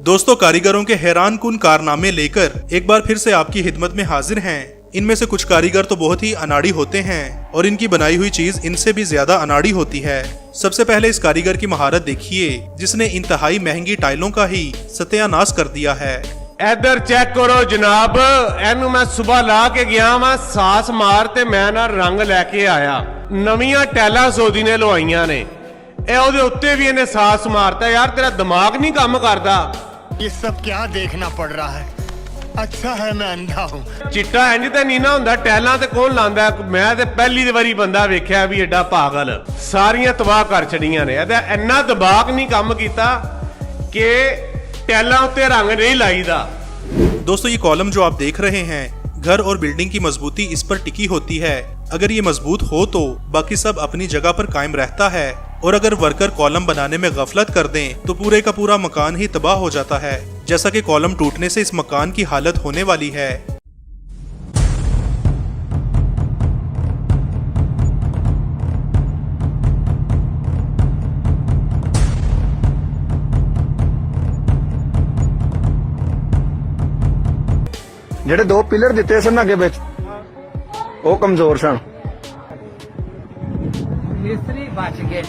दोस्तों, कारीगरों के हैरान कुन कारनामे लेकर एक बार फिर से आपकी खिदमत में हाजिर हैं। इनमें से कुछ कारीगर तो बहुत ही अनाड़ी होते हैं और इनकी बनाई हुई चीज इनसे भी ज्यादा अनाड़ी होती है। सबसे पहले इस कारीगर की महारत देखिए, जिसने इंतहाई महंगी टाइलों का ही सत्यानाश कर दिया है। इधर चेक करो जनाब, एनू मैं सुबह ला के गया वा, सास मार ते मैं ना रंग लेके आया। नवीਆਂ ਟੈਲਾਂ ਸੋਦੀ ਨੇ ਲਵਾਈਆਂ ਨੇ, ਇਹ ਉਹਦੇ ਉੱਤੇ भी ਇਹਨੇ ਸਾਸ ਮਾਰਤਾ। यार तेरा दिमाग नहीं काम करता। ये सब क्या देखना पड़ रहा है? अच्छा है मैं अंधा हूँ। चिट्टा इंज ते नहीं ना ਹੁੰਦਾ, ਟੈਲਾਂ ਤੇ ਕੌਣ ਲਾਂਦਾ? ਮੈਂ ਤੇ ਪਹਿਲੀ ਵਾਰੀ ਬੰਦਾ ਵੇਖਿਆ ਵੀ ਐਡਾ ਪਾਗਲ। ਸਾਰੀਆਂ ਤਬਾਹ ਕਰ ਛੜੀਆਂ ਨੇ। ਇਹਦਾ ਇੰਨਾ ਦਿਮਾਗ ਨਹੀਂ ਕੰਮ ਕੀਤਾ कि ਟੈਲਾਂ ਉੱਤੇ रंग नहीं ਲਾਈਦਾ। दोस्तों, ये कॉलम जो आप देख रहे हैं, घर और बिल्डिंग की मजबूती इस पर टिकी होती है। अगर ये मजबूत हो तो बाकी सब अपनी जगह पर कायम रहता है, और अगर वर्कर कॉलम बनाने में गफलत कर दें तो पूरे का पूरा मकान ही तबाह हो जाता है, जैसा कि कॉलम टूटने से इस मकान की हालत होने वाली है। ਜਿਹੜੇ ਦੋ ਪਿਲਰ ਦਿੱਤੇ ਸਨ ਅੱਗੇ ਵਿੱਚ ਉਹ ਕਮਜ਼ੋਰ ਸਨ। मिस्त्री बच गए,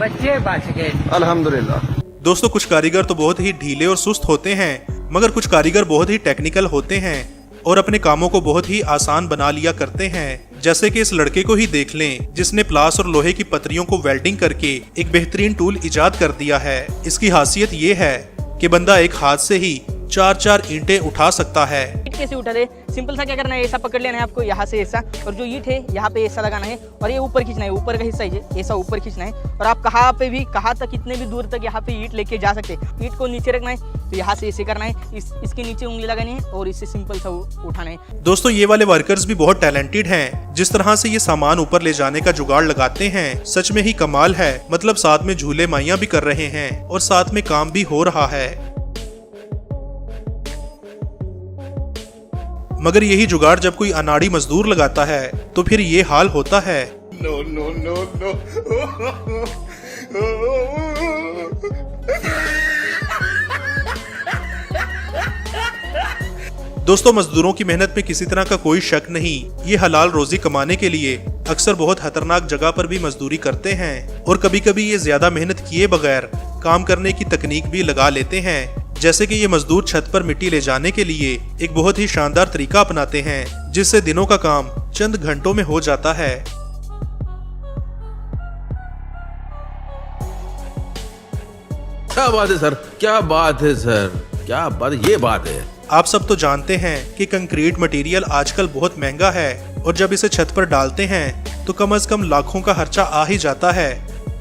बच्चे बच गए, अल्हम्दुलिल्लाह। दोस्तों, कुछ कारीगर तो बहुत ही ढीले और सुस्त होते हैं, मगर कुछ कारीगर बहुत ही टेक्निकल होते हैं और अपने कामों को बहुत ही आसान बना लिया करते हैं। जैसे कि इस लड़के को ही देख लें, जिसने प्लास और लोहे की पतरियों को वेल्डिंग करके एक बेहतरीन टूल इजाद कर दिया है। इसकी खासियत ये है कि बंदा एक हाथ से ही 4-4 ईंटें उठा सकता है। ईंट कैसे उठा दे? सिंपल सा क्या करना है, ऐसा पकड़ लेना है आपको, यहाँ से ऐसा, और जो ईंट है यहाँ पे ऐसा लगाना है और ये ऊपर खींचना है, ऊपर का हिस्सा ऐसा ऊपर खींचना है। और आप कहाँ तक कितने भी दूर तक यहाँ पे ईंट लेके जा सकते हैं। ईंट को नीचे रखना है तो यहाँ से ऐसे करना है, इसके नीचे उंगली लगानी है और इससे सिंपल सा उठाना है। दोस्तों, ये वाले वर्कर्स भी बहुत टैलेंटेड हैं। जिस तरह से ये सामान ऊपर ले जाने का जुगाड़ लगाते हैं, सच में ही कमाल है। मतलब साथ में झूले माइयां भी कर रहे हैं और साथ में काम भी हो रहा है। मगर यही जुगाड़ जब कोई अनाड़ी मजदूर लगाता है तो फिर ये हाल होता है। No no no no. दोस्तों, मजदूरों की मेहनत में किसी तरह का कोई शक नहीं। ये हलाल रोजी कमाने के लिए अक्सर बहुत खतरनाक जगह पर भी मजदूरी करते हैं और कभी कभी ये ज्यादा मेहनत किए बगैर काम करने की तकनीक भी लगा लेते हैं। जैसे कि ये मजदूर छत पर मिट्टी ले जाने के लिए एक बहुत ही शानदार तरीका अपनाते हैं, जिससे दिनों का काम चंद घंटों में हो जाता है। क्या बात है सर, क्या बात है सर, क्या बात है, ये बात है। आप सब तो जानते हैं कि कंक्रीट मटेरियल आजकल बहुत महंगा है और जब इसे छत पर डालते हैं तो कम से कम लाखों का खर्चा आ ही जाता है।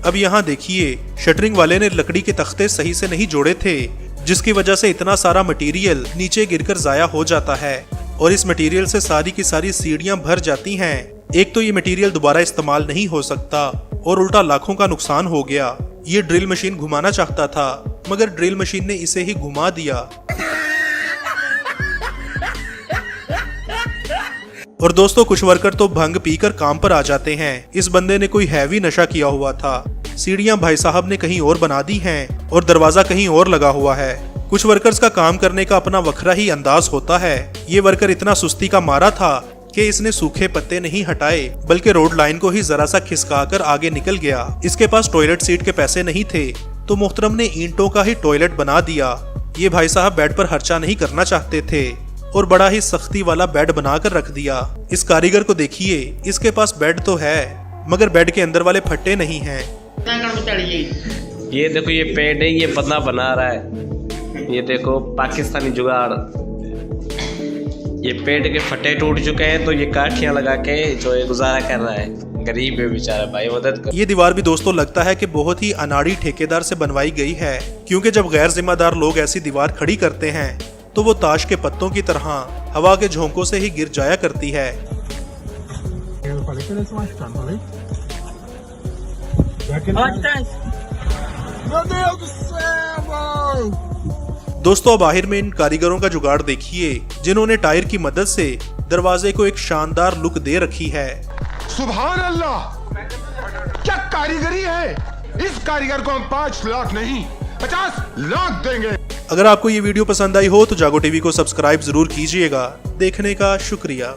अब यहाँ देखिए, शटरिंग वाले ने लकड़ी के तख्ते सही से नहीं जोड़े थे, जिसकी वजह से इतना सारा मटेरियल नीचे गिरकर जाया हो जाता है और इस मटेरियल से सारी की सारी सीढ़ियां भर जाती हैं। एक तो ये मटेरियल दोबारा इस्तेमाल नहीं हो सकता और उल्टा लाखों का नुकसान हो गया। ये ड्रिल मशीन घुमाना चाहता था, मगर ड्रिल मशीन ने इसे ही घुमा दिया। और दोस्तों, कुछ वर्कर तो भंग पीकर काम पर आ जाते हैं। इस बंदे ने कोई हैवी नशा किया हुआ था। सीढ़ियां भाई साहब ने कहीं और बना दी हैं और दरवाजा कहीं और लगा हुआ है। कुछ वर्कर्स का काम करने का अपना वखरा ही अंदाज होता है। ये वर्कर इतना सुस्ती का मारा था कि इसने सूखे पत्ते नहीं हटाए, बल्कि रोड लाइन को ही जरा सा खिसकाकर आगे निकल गया। इसके पास टॉयलेट सीट के पैसे नहीं थे तो मोहतरम ने ईंटों का ही टॉयलेट बना दिया। ये भाई साहब बेड पर खर्चा नहीं करना चाहते थे और बड़ा ही सख्ती वाला बेड बनाकर रख दिया। इस कारीगर को देखिए, इसके पास बेड तो है मगर बेड के अंदर वाले फट्टे नहीं हैं। ये देखो, ये पेड़ है, ये बंदा बना रहा है। ये देखो पाकिस्तानी जुगाड़, ये पेड़ के फटे टूट चुके हैं तो ये काठियां लगा के जो ये गुजारा कर रहा है। गरीब है बेचारा, भाई मदद कर। ये दीवार भी दोस्तों लगता है कि बहुत ही अनाड़ी ठेकेदार से बनवाई गई है, क्योंकि जब गैर जिम्मेदार लोग ऐसी दीवार खड़ी करते हैं तो वो ताश के पत्तों की तरह हवा के झोंकों से ही गिर जाया करती है। दोस्तों, अब आखिर में इन कारीगरों का जुगाड़ देखिए, जिन्होंने टायर की मदद से दरवाजे को एक शानदार लुक दे रखी है। सुभान अल्लाह, क्या कारीगरी है। इस कारीगर को हम 5 लाख नहीं 50 लाख देंगे। अगर आपको ये वीडियो पसंद आई हो तो जागो टीवी को सब्सक्राइब जरूर कीजिएगा। देखने का शुक्रिया।